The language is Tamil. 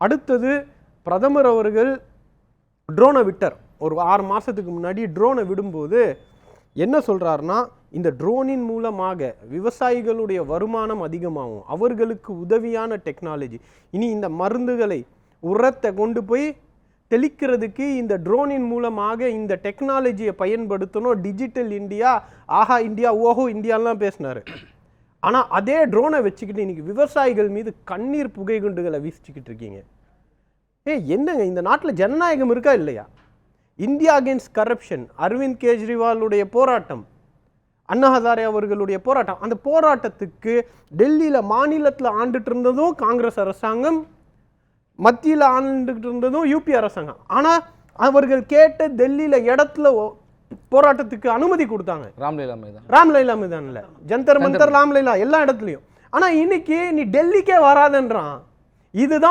அடுத்தது பிரதமர் அவர்கள் ட்ரோனை விட்டார். ஒரு 6 மாதத்துக்கு முன்னாடி ட்ரோனை விடும்போது என்ன சொல்கிறாருன்னா, இந்த ட்ரோனின் மூலமாக விவசாயிகளுடைய வருமானம் அதிகமாகும், அவர்களுக்கு உதவியான டெக்னாலஜி, இனி இந்த மருந்துகளை உரத்தை கொண்டு போய் தெளிக்கிறதுக்கு இந்த ட்ரோனின் மூலமாக இந்த டெக்னாலஜியை பயன்படுத்தணும், டிஜிட்டல் இந்தியா, ஆஹா இந்தியா, ஓஹோ இந்தியாலாம் பேசினார். ஆனால் அதே ட்ரோனை வச்சுக்கிட்டு இன்னைக்கு விவசாயிகள் மீது கண்ணீர் புகை குண்டுகளை வீசிச்சுக்கிட்டு இருக்கீங்க. என்னங்க இந்த நாட்டில் ஜனநாயகம் இருக்கா இல்லையா? இந்தியா அகேன்ஸ்ட் கரப்ஷன், அரவிந்த் கெஜ்ரிவாலுடைய போராட்டம், அண்ணா ஹசாரே அவர்களுடைய போராட்டம், அந்த போராட்டத்துக்கு டெல்லியில் மாநிலத்தில் ஆண்டுட்டு இருந்ததும் காங்கிரஸ் அரசாங்கம், மத்தியில் ஆண்டுகிட்டு இருந்ததும் யூபி அரசாங்கம். ஆனால் அவர்கள் கேட்ட டெல்லியில் இடத்துல போராட்டத்துக்கு அனுமதி கொடுத்தாங்க. ராம்லைலா மைதான்ல, ஜந்தர் மந்தர், ராம்லைலா எல்லா இடத்துலையும். ஆனால் இன்னைக்கு நீ டெல்லிக்கே வராதன்றான். இதுதான்